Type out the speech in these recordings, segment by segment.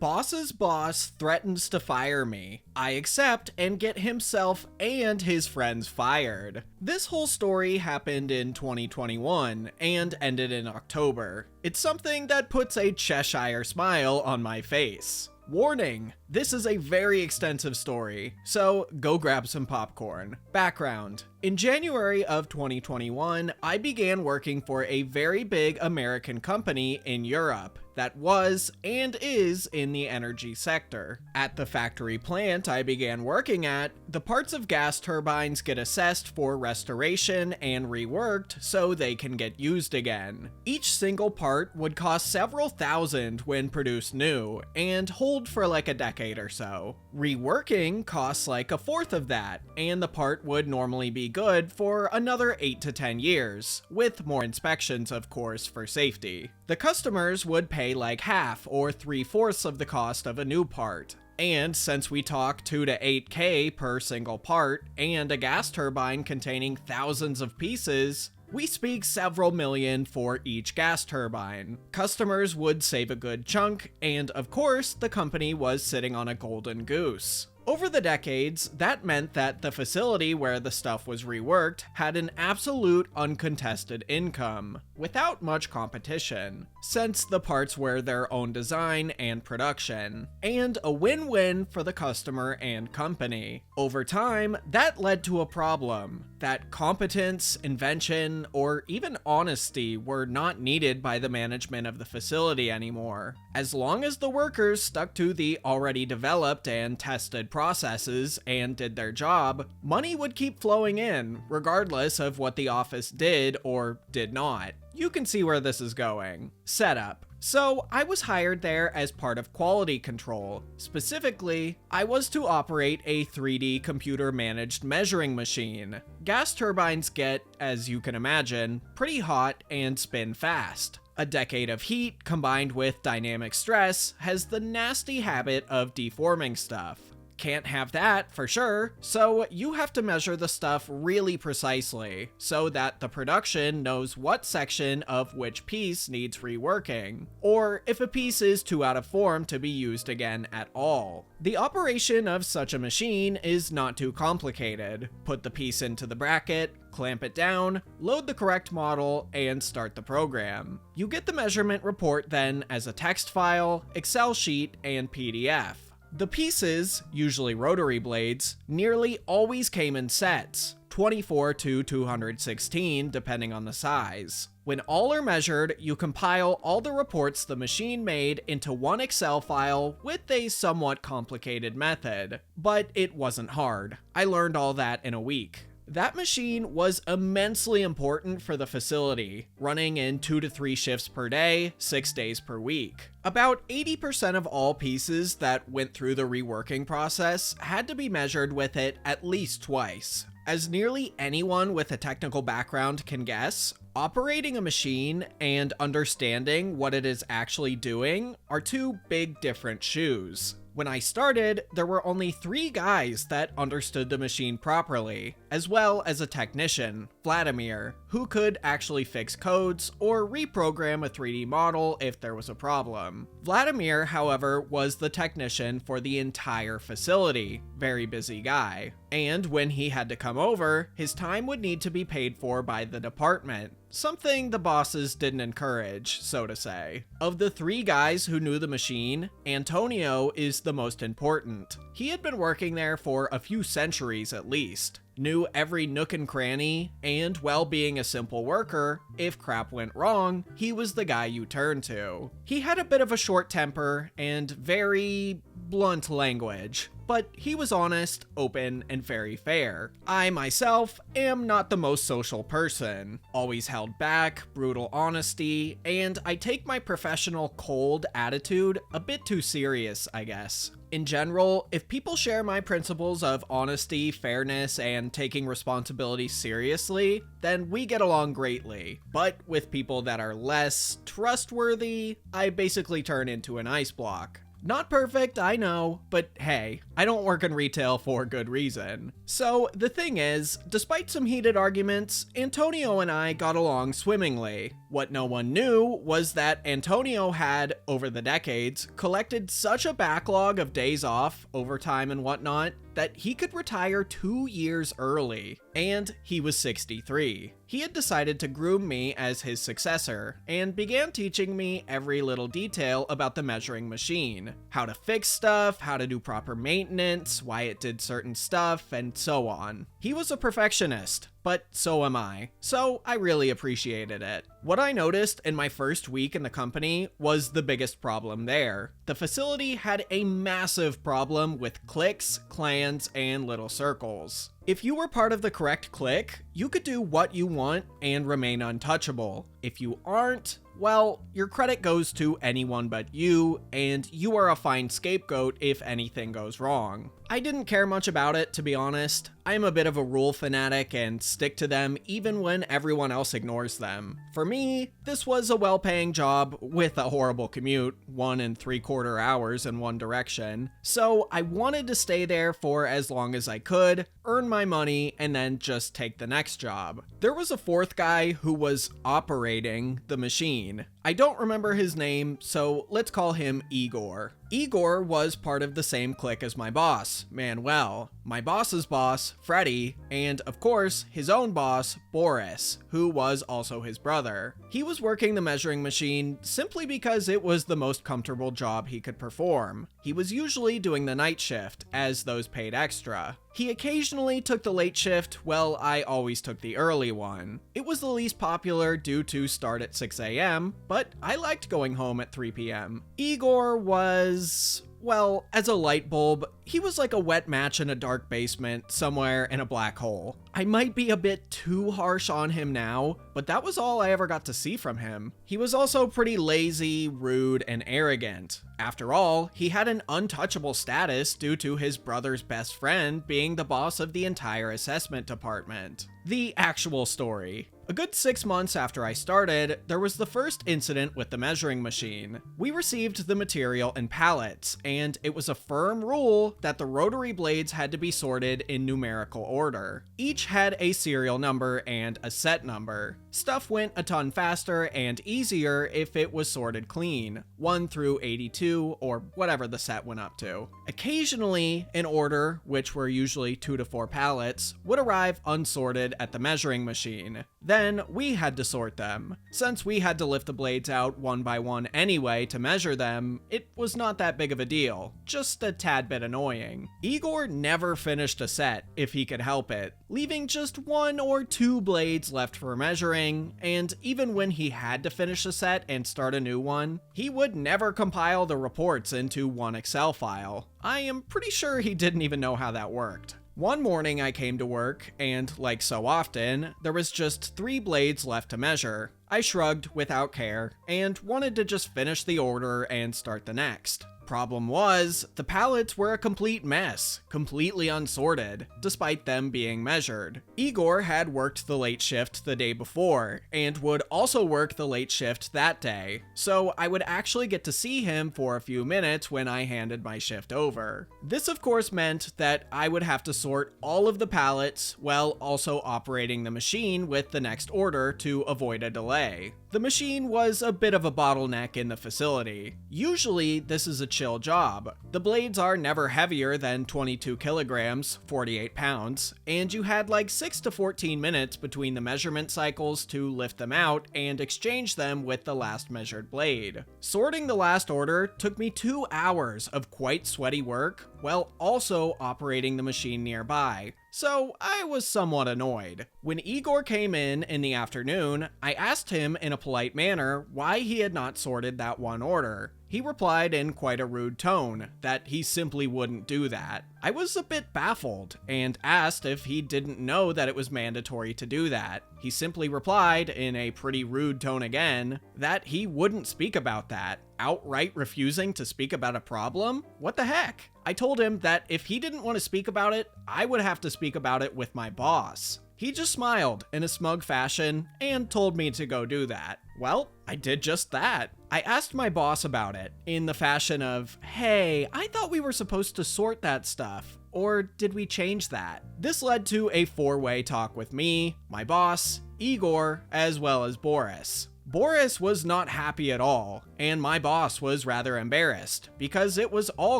boss's boss threatens to fire me. I accept and get himself and his friends fired. This whole story happened in 2021 and ended in October. It's something that puts a Cheshire smile on my face. Warning, this is a very extensive story, so go grab some popcorn. Background. In January of 2021, I began working for a very big American company in Europe that was and is in the energy sector. At the factory plant I began working at, the parts of gas turbines get assessed for restoration and reworked so they can get used again. Each single part would cost several thousand when produced new, and hold for like a decade or so. Reworking costs like a fourth of that, and the part would normally be good for another 8 to 10 years, with more inspections of course for safety. The customers would pay like half or 3/4 of the cost of a new part. And since we talk 2 to 8K per single part, and a gas turbine containing thousands of pieces, we speak several million for each gas turbine. Customers would save a good chunk, and of course, the company was sitting on a golden goose. Over the decades, that meant that the facility where the stuff was reworked had an absolute uncontested income, without much competition, since the parts were their own design and production, and a win-win for the customer and company. Over time, that led to a problem, that competence, invention, or even honesty were not needed by the management of the facility anymore. As long as the workers stuck to the already developed and tested processes and did their job, money would keep flowing in, regardless of what the office did or did not. You can see where this is going. Setup. So, I was hired there as part of quality control. Specifically, I was to operate a 3D computer-managed measuring machine. Gas turbines get, as you can imagine, pretty hot and spin fast. A decade of heat combined with dynamic stress has the nasty habit of deforming stuff. Can't have that for sure, so you have to measure the stuff really precisely so that the production knows what section of which piece needs reworking, or if a piece is too out of form to be used again at all. The operation of such a machine is not too complicated. Put the piece into the bracket, clamp it down, load the correct model, and start the program. You get the measurement report then as a text file, Excel sheet, and PDF. The pieces, usually rotary blades, nearly always came in sets, 24 to 216 depending on the size. When all are measured, you compile all the reports the machine made into one Excel file with a somewhat complicated method. But it wasn't hard. I learned all that in a week. That machine was immensely important for the facility, running in 2 to 3 shifts per day, 6 days per week. About 80% of all pieces that went through the reworking process had to be measured with it at least twice. As nearly anyone with a technical background can guess, operating a machine and understanding what it is actually doing are two big different shoes. When I started, there were only 3 guys that understood the machine properly, as well as a technician, Vladimir, who could actually fix codes or reprogram a 3D model if there was a problem. Vladimir, however, was the technician for the entire facility, very busy guy. And when he had to come over, his time would need to be paid for by the department, something the bosses didn't encourage, so to say. Of the 3 guys who knew the machine, Antonio is the most important. He had been working there for a few centuries at least, knew every nook and cranny, and while being a simple worker, if crap went wrong, he was the guy you turn to. He had a bit of a short temper and very blunt language, but he was honest, open, and very fair. I myself am not the most social person, always held back, brutal honesty, and I take my professional cold attitude a bit too serious, I guess. In general, if people share my principles of honesty, fairness, and taking responsibility seriously, then we get along greatly. But with people that are less trustworthy, I basically turn into an ice block. Not perfect, I know, but hey, I don't work in retail for good reason. So the thing is, despite some heated arguments, Antonio and I got along swimmingly. What no one knew was that Antonio had, over the decades, collected such a backlog of days off, overtime and whatnot, that he could retire 2 years early, and he was 63. He had decided to groom me as his successor, and began teaching me every little detail about the measuring machine. How to fix stuff, how to do proper maintenance, why it did certain stuff, and so on. He was a perfectionist, but so am I, so I really appreciated it. What I noticed in my first week in the company was the biggest problem there. The facility had a massive problem with cliques, clans, and little circles. If you were part of the correct clique, you could do what you want and remain untouchable. If you aren't, well, your credit goes to anyone but you, and you are a fine scapegoat if anything goes wrong. I didn't care much about it, to be honest. I'm a bit of a rule fanatic and stick to them even when everyone else ignores them. For me, this was a well-paying job with a horrible commute, 1 3/4 hours in one direction, so I wanted to stay there for as long as I could, earn my money, and then just take the next job. There was a fourth guy who was operating the machine. I don't remember his name, so let's call him Igor. Igor was part of the same clique as my boss, Manuel, my boss's boss, Freddie, and of course, his own boss, Boris, who was also his brother. He was working the measuring machine simply because it was the most comfortable job he could perform. He was usually doing the night shift, as those paid extra. He occasionally took the late shift, well, I always took the early one. It was the least popular due to start at 6 a.m., but I liked going home at 3 p.m. Igor was, well, as a light bulb, he was like a wet match in a dark basement somewhere in a black hole. I might be a bit too harsh on him now, but that was all I ever got to see from him. He was also pretty lazy, rude, and arrogant. After all, he had an untouchable status due to his brother's best friend being the boss of the entire assessment department. The actual story. A good 6 months after I started, there was the first incident with the measuring machine. We received the material in pallets, and it was a firm rule that the rotary blades had to be sorted in numerical order. Each had a serial number and a set number. Stuff went a ton faster and easier if it was sorted clean, 1 through 82 or whatever the set went up to. Occasionally, an order, which were usually 2 to 4 pallets, would arrive unsorted at the measuring machine. Then we had to sort them. Since we had to lift the blades out one by one anyway to measure them, it was not that big of a deal, just a tad bit annoying. Igor never finished a set if he could help it, leaving just 1 or 2 blades left for measuring, and even when he had to finish a set and start a new one, he would never compile the reports into one Excel file. I am pretty sure he didn't even know how that worked. One morning I came to work, and like so often, there was just 3 blades left to measure. I shrugged without care, and wanted to just finish the order and start the next. Problem was, the pallets were a complete mess, completely unsorted, despite them being measured. Igor had worked the late shift the day before, and would also work the late shift that day, so I would actually get to see him for a few minutes when I handed my shift over. This of course meant that I would have to sort all of the pallets while also operating the machine with the next order to avoid a delay. The machine was a bit of a bottleneck in the facility. Usually, this is a chill job. The blades are never heavier than 22 kilograms, 48 pounds, and you had like 6 to 14 minutes between the measurement cycles to lift them out and exchange them with the last measured blade. Sorting the last order took me 2 hours of quite sweaty work, while also operating the machine nearby. So I was somewhat annoyed. When Igor came in the afternoon, I asked him in a polite manner why he had not sorted that one order. He replied in quite a rude tone that he simply wouldn't do that. I was a bit baffled and asked if he didn't know that it was mandatory to do that. He simply replied in a pretty rude tone again that he wouldn't speak about that, outright refusing to speak about a problem? What the heck? I told him that if he didn't want to speak about it, I would have to speak about it with my boss. He just smiled in a smug fashion and told me to go do that. Well, I did just that. I asked my boss about it in the fashion of, hey, I thought we were supposed to sort that stuff. Or did we change that? This led to a four-way talk with me, my boss, Igor, as well as Boris. Boris was not happy at all, and my boss was rather embarrassed, because it was all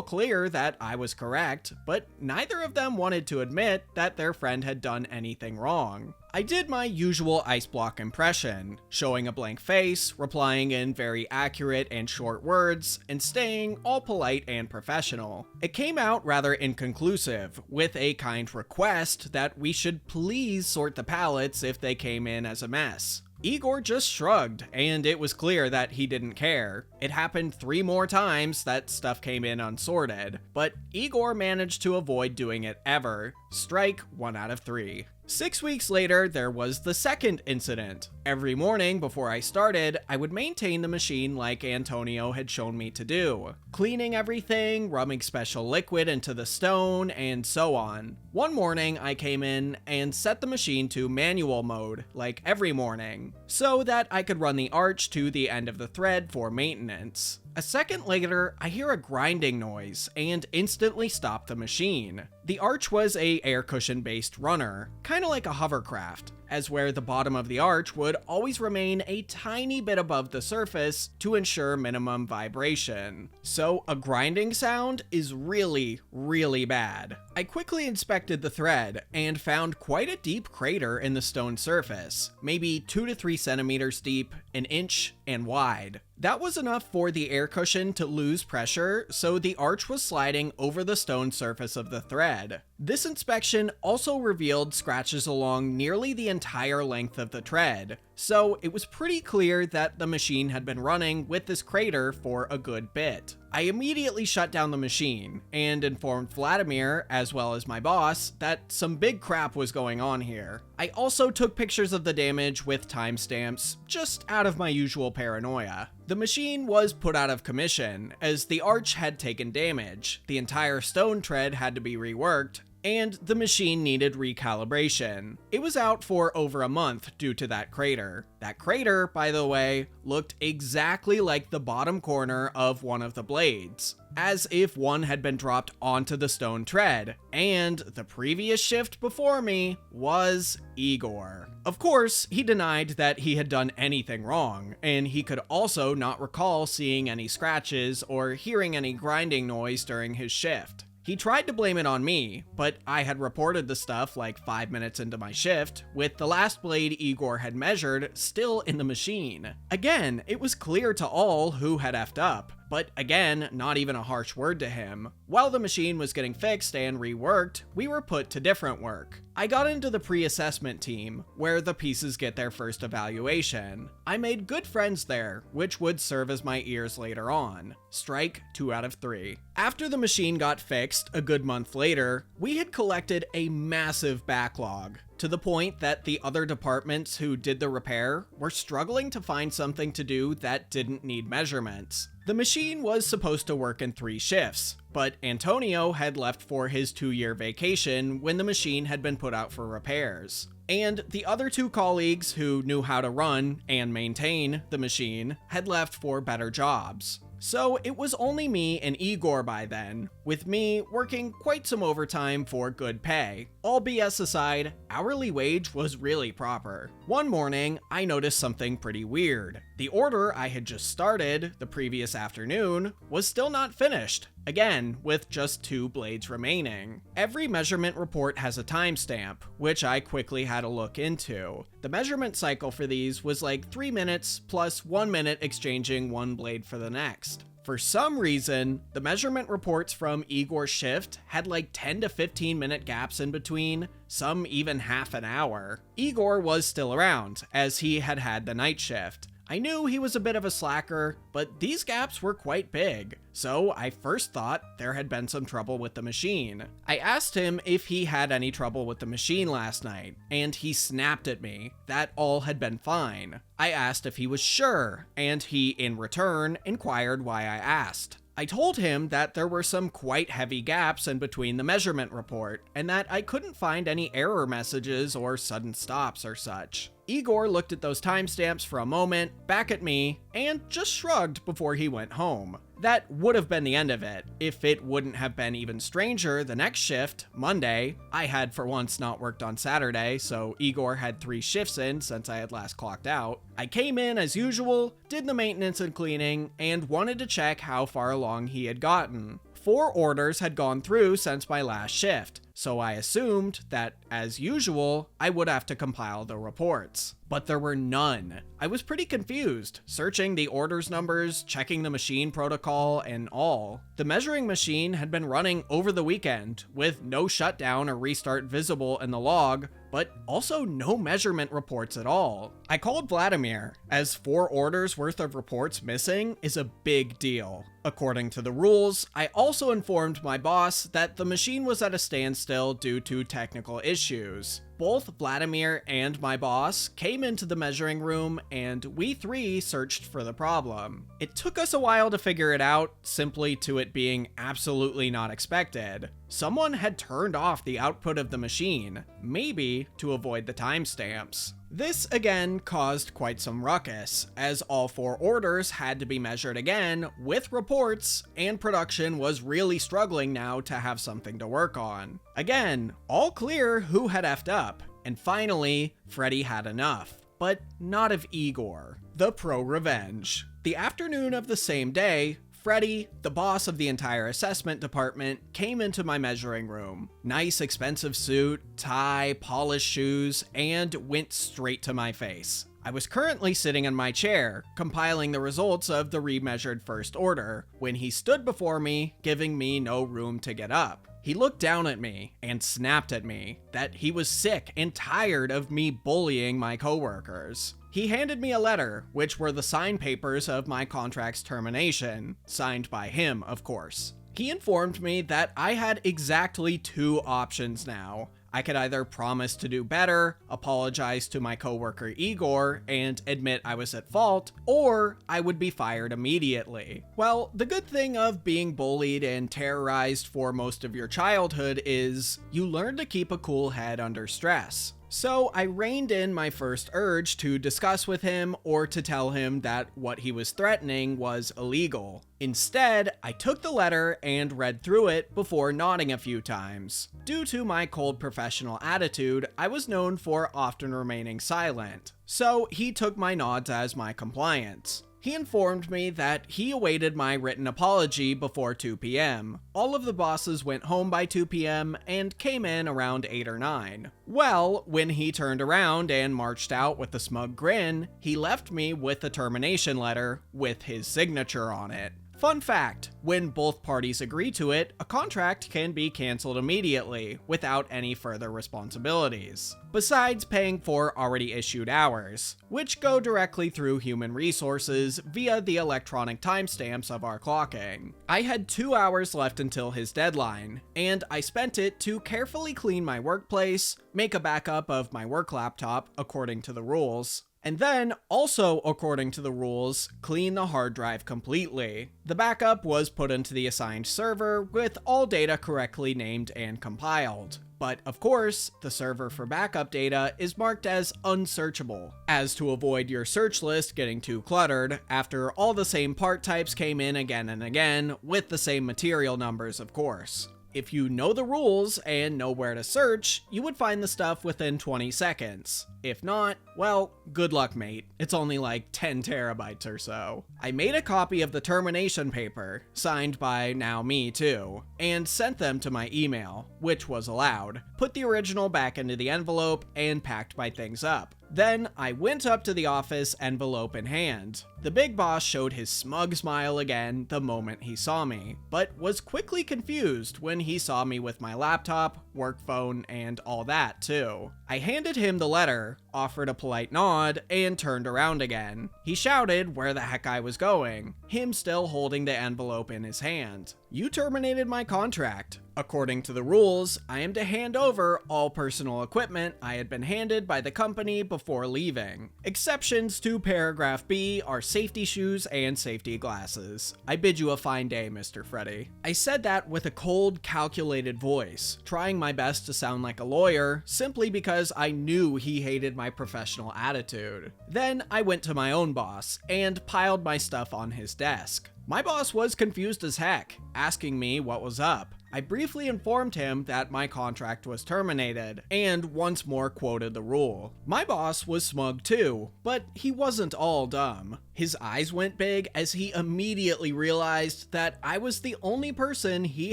clear that I was correct, but neither of them wanted to admit that their friend had done anything wrong. I did my usual ice block impression, showing a blank face, replying in very accurate and short words, and staying all polite and professional. It came out rather inconclusive, with a kind request that we should please sort the pallets if they came in as a mess. Igor just shrugged, and it was clear that he didn't care. It happened 3 more times that stuff came in unsorted, but Igor managed to avoid doing it ever. Strike 1 out of 3. 6 weeks later, there was the second incident. Every morning before I started, I would maintain the machine like Antonio had shown me to do, cleaning everything, rubbing special liquid into the stone, and so on. One morning, I came in and set the machine to manual mode, like every morning, so that I could run the arch to the end of the thread for maintenance. A second later, I hear a grinding noise and instantly stop the machine. The arch was a air cushion based runner, kinda like a hovercraft, as where the bottom of the arch would always remain a tiny bit above the surface to ensure minimum vibration. So a grinding sound is really, really bad. I quickly inspected the thread and found quite a deep crater in the stone surface, maybe 2 to 3 centimeters deep, an inch, and wide. That was enough for the air cushion to lose pressure, so the arch was sliding over the stone surface of the thread. This inspection also revealed scratches along nearly the entire length of the thread, so it was pretty clear that the machine had been running with this crater for a good bit. I immediately shut down the machine and informed Vladimir, as well as my boss, that some big crap was going on here. I also took pictures of the damage with timestamps, just out of my usual paranoia. The machine was put out of commission, as the arch had taken damage, the entire stone tread had to be reworked, and the machine needed recalibration. It was out for over a month due to that crater. That crater, by the way, looked exactly like the bottom corner of one of the blades, as if one had been dropped onto the stone tread, and the previous shift before me was Igor. Of course, he denied that he had done anything wrong, and he could also not recall seeing any scratches or hearing any grinding noise during his shift. He tried to blame it on me, but I had reported the stuff like 5 minutes into my shift, with the last blade Igor had measured still in the machine. Again, it was clear to all who had effed up, but again, not even a harsh word to him. While the machine was getting fixed and reworked, we were put to different work. I got into the pre-assessment team, where the pieces get their first evaluation. I made good friends there, which would serve as my ears later on. Strike 2 out of 3. After the machine got fixed a good month later, we had collected a massive backlog, to the point that the other departments who did the repair were struggling to find something to do that didn't need measurements. The machine was supposed to work in 3 shifts, but Antonio had left for his 2-year vacation when the machine had been put out for repairs. And the other 2 colleagues who knew how to run and maintain the machine had left for better jobs. So it was only me and Igor by then, with me working quite some overtime for good pay. All BS aside, hourly wage was really proper. One morning, I noticed something pretty weird. The order I had just started the previous afternoon was still not finished. Again, with just 2 blades remaining. Every measurement report has a timestamp, which I quickly had a look into. The measurement cycle for these was like 3 minutes plus 1 minute exchanging one blade for the next. For some reason, the measurement reports from Igor's shift had like 10 to 15 minute gaps in between, some even half an hour. Igor was still around, as he had had the night shift. I knew he was a bit of a slacker, but these gaps were quite big, so I first thought there had been some trouble with the machine. I asked him if he had any trouble with the machine last night, and he snapped at me that all had been fine. I asked if he was sure, and he, in return, inquired why I asked. I told him that there were some quite heavy gaps in between the measurement report, and that I couldn't find any error messages or sudden stops or such. Igor looked at those timestamps for a moment, back at me, and just shrugged before he went home. That would have been the end of it, if it wouldn't have been even stranger the next shift, Monday. I had for once not worked on Saturday, so Igor had 3 shifts in since I had last clocked out. I came in as usual, did the maintenance and cleaning, and wanted to check how far along he had gotten. 4 orders had gone through since my last shift, so I assumed that, as usual, I would have to compile the reports. But there were none. I was pretty confused, searching the orders numbers, checking the machine protocol, and all. The measuring machine had been running over the weekend, with no shutdown or restart visible in the log, but also no measurement reports at all. I called Vladimir, as 4 orders worth of reports missing is a big deal. According to the rules, I also informed my boss that the machine was at a standstill due to technical issues. Both Vladimir and my boss came into the measuring room, and we 3 searched for the problem. It took us a while to figure it out, simply to it being absolutely not expected. Someone had turned off the output of the machine, maybe to avoid the timestamps. This again caused quite some ruckus, as all 4 orders had to be measured again with reports, and production was really struggling now to have something to work on. Again, all clear who had effed up, and finally, Freddy had enough. But not of Igor. The ProRevenge. The afternoon of the same day, Freddy, the boss of the entire assessment department, came into my measuring room. Nice expensive suit, tie, polished shoes, and went straight to my face. I was currently sitting in my chair, compiling the results of the remeasured first order, when he stood before me, giving me no room to get up. He looked down at me and snapped at me that he was sick and tired of me bullying my coworkers. He handed me a letter, which were the signed papers of my contract's termination, signed by him, of course. He informed me that I had exactly 2 options now. I could either promise to do better, apologize to my coworker Igor, and admit I was at fault, or I would be fired immediately. Well, the good thing of being bullied and terrorized for most of your childhood is you learn to keep a cool head under stress. So I reined in my first urge to discuss with him or to tell him that what he was threatening was illegal. Instead, I took the letter and read through it before nodding a few times. Due to my cold professional attitude, I was known for often remaining silent. So he took my nods as my compliance. He informed me that he awaited my written apology before 2 p.m. All of the bosses went home by 2 p.m. and came in around 8 or 9. Well, when he turned around and marched out with a smug grin, he left me with a termination letter with his signature on it. Fun fact, when both parties agree to it, a contract can be canceled immediately without any further responsibilities, besides paying for already issued hours, which go directly through human resources via the electronic timestamps of our clocking. I had 2 hours left until his deadline, and I spent it to carefully clean my workplace, make a backup of my work laptop according to the rules, and then, also according to the rules, clean the hard drive completely. The backup was put into the assigned server with all data correctly named and compiled. But of course, the server for backup data is marked as unsearchable, as to avoid your search list getting too cluttered after all the same part types came in again and again, with the same material numbers of course. If you know the rules and know where to search, you would find the stuff within 20 seconds. If not, well, good luck, mate. It's only like 10 terabytes or so. I made a copy of the termination paper, signed by now me too, and sent them to my email, which was allowed, put the original back into the envelope, and packed my things up. Then I went up to the office, envelope in hand. The big boss showed his smug smile again the moment he saw me, but was quickly confused when he saw me with my laptop, work phone, and all that too. I handed him the letter, offered a polite nod, and turned around again. He shouted where the heck I was going, him still holding the envelope in his hand. You terminated my contract. According to the rules, I am to hand over all personal equipment I had been handed by the company before leaving. Exceptions to paragraph B are safety shoes and safety glasses. I bid you a fine day, Mr. Freddy. I said that with a cold, calculated voice, trying my best to sound like a lawyer, simply because I knew he hated my professional attitude. Then I went to my own boss and piled my stuff on his desk. My boss was confused as heck, asking me what was up. I briefly informed him that my contract was terminated, and once more quoted the rule. My boss was smug too, but he wasn't all dumb. His eyes went big as he immediately realized that I was the only person he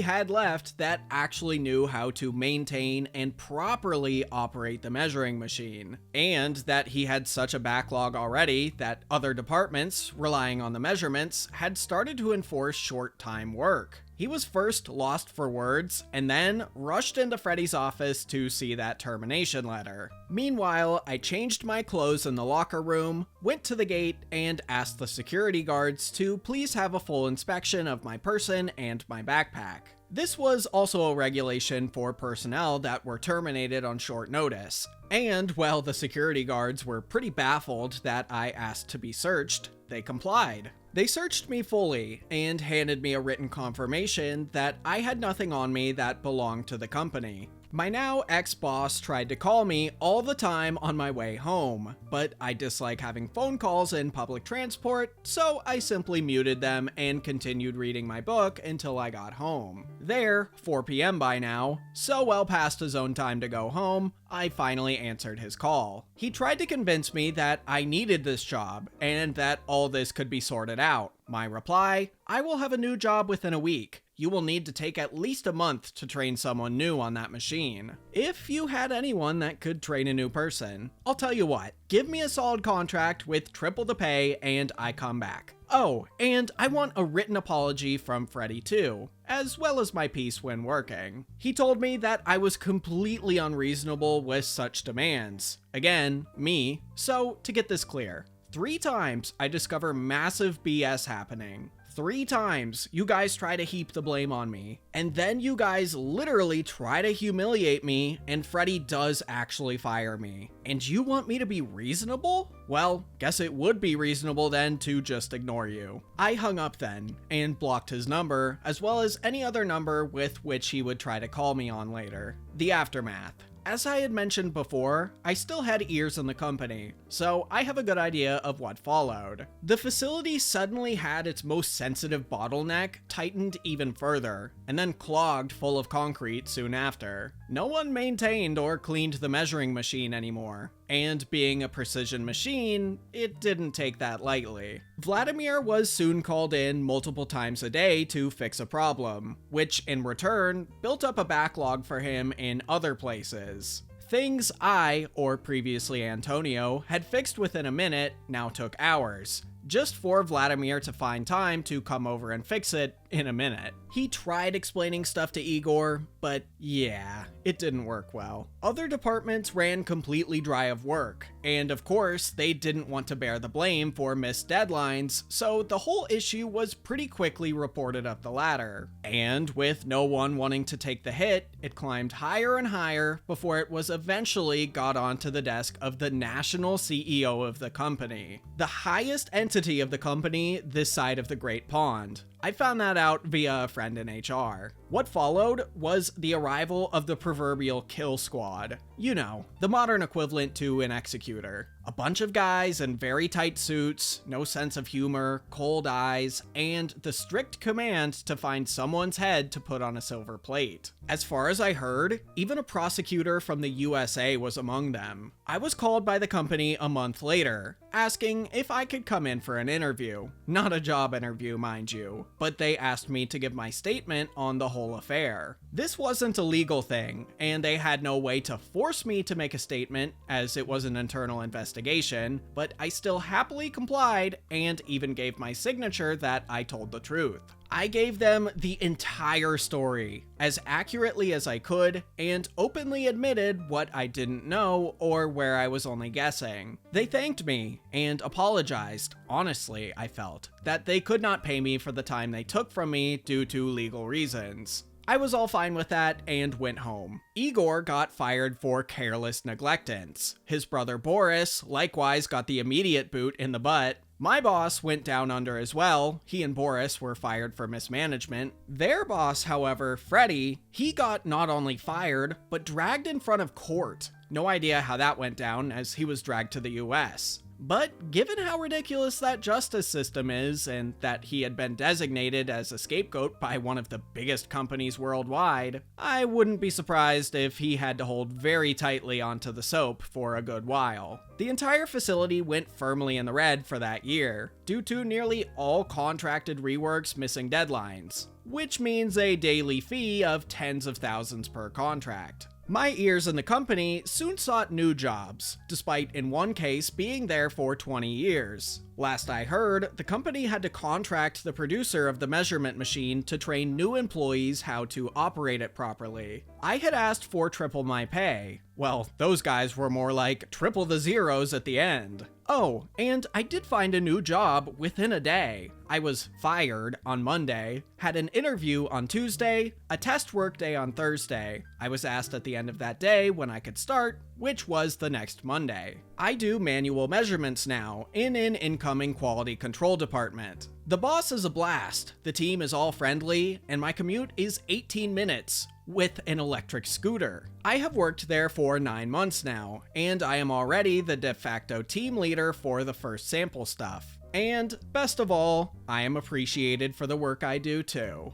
had left that actually knew how to maintain and properly operate the measuring machine, and that he had such a backlog already that other departments, relying on the measurements, had started to enforce short time work. He was first lost for words, and then rushed into Freddy's office to see that termination letter. Meanwhile, I changed my clothes in the locker room, went to the gate, and asked the security guards to please have a full inspection of my person and my backpack. This was also a regulation for personnel that were terminated on short notice. And while the security guards were pretty baffled that I asked to be searched, they complied. They searched me fully and handed me a written confirmation that I had nothing on me that belonged to the company. My now ex-boss tried to call me all the time on my way home, but I dislike having phone calls in public transport, so I simply muted them and continued reading my book until I got home. There, 4 p.m. by now, so well past his own time to go home, I finally answered his call. He tried to convince me that I needed this job and that all this could be sorted out. My reply, I will have a new job within a week. You will need to take at least a month to train someone new on that machine. If you had anyone that could train a new person, I'll tell you what, give me a solid contract with triple the pay and I come back. Oh, and I want a written apology from Freddy too, as well as my piece when working. He told me that I was completely unreasonable with such demands. Again, me. So, to get this clear, 3 times I discover massive BS happening. 3 times you guys try to heap the blame on me, and then you guys literally try to humiliate me, and Freddy does actually fire me. And you want me to be reasonable? Well, guess it would be reasonable then to just ignore you. I hung up then, and blocked his number, as well as any other number with which he would try to call me on later. The aftermath. As I had mentioned before, I still had ears in the company, so I have a good idea of what followed. The facility suddenly had its most sensitive bottleneck tightened even further, and then clogged full of concrete soon after. No one maintained or cleaned the measuring machine anymore, and being a precision machine, it didn't take that lightly. Vladimir was soon called in multiple times a day to fix a problem, which in return built up a backlog for him in other places. Things I, or previously Antonio, had fixed within a minute now took hours, just for Vladimir to find time to come over and fix it in a minute. He tried explaining stuff to Igor, but yeah, it didn't work well. Other departments ran completely dry of work, and of course, they didn't want to bear the blame for missed deadlines, so the whole issue was pretty quickly reported up the ladder. And with no one wanting to take the hit, it climbed higher and higher before it was eventually got onto the desk of the national CEO of the company, the highest entity of the company this side of the Great Pond. I found that out via a friend in HR. What followed was the arrival of the proverbial kill squad. You know, the modern equivalent to an executor. A bunch of guys in very tight suits, no sense of humor, cold eyes, and the strict command to find someone's head to put on a silver plate. As far as I heard, even a prosecutor from the USA was among them. I was called by the company a month later, asking if I could come in for an interview. Not a job interview, mind you, but they asked me to give my statement on the whole affair. This wasn't a legal thing, and they had no way to force me to make a statement, as it was an internal investigation. investigation, but I still happily complied and even gave my signature that I told the truth. I gave them the entire story, as accurately as I could, and openly admitted what I didn't know or where I was only guessing. They thanked me and apologized. Honestly, I felt that they could not pay me for the time they took from me due to legal reasons. I was all fine with that and went home. Igor got fired for careless neglectance. His brother Boris likewise got the immediate boot in the butt. My boss went down under as well. He and Boris were fired for mismanagement. Their boss, however, Freddie, he got not only fired, but dragged in front of court. No idea how that went down, as he was dragged to the US. But given how ridiculous that justice system is, and that he had been designated as a scapegoat by one of the biggest companies worldwide, I wouldn't be surprised if he had to hold very tightly onto the soap for a good while. The entire facility went firmly in the red for that year, due to nearly all contracted reworks missing deadlines, which means a daily fee of tens of thousands per contract. My ears in the company soon sought new jobs, despite in one case being there for 20 years. Last I heard, the company had to contract the producer of the measurement machine to train new employees how to operate it properly. I had asked for triple my pay. Well, those guys were more like triple the zeros at the end. Oh, and I did find a new job within a day. I was fired on Monday, had an interview on Tuesday, a test work day on Thursday. I was asked at the end of that day when I could start, which was the next Monday. I do manual measurements now in an incoming quality control department. The boss is a blast, the team is all friendly, and my commute is 18 minutes with an electric scooter. I have worked there for 9 months now, and I am already the de facto team leader for the first sample stuff. And best of all, I am appreciated for the work I do too.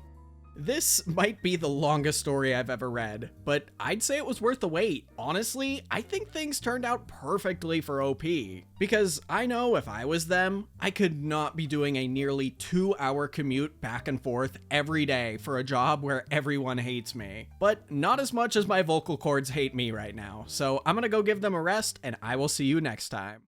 This might be the longest story I've ever read, but I'd say it was worth the wait. Honestly, I think things turned out perfectly for OP, because I know if I was them, I could not be doing a nearly 2-hour commute back and forth every day for a job where everyone hates me. But not as much as my vocal cords hate me right now, so I'm gonna go give them a rest, and I will see you next time.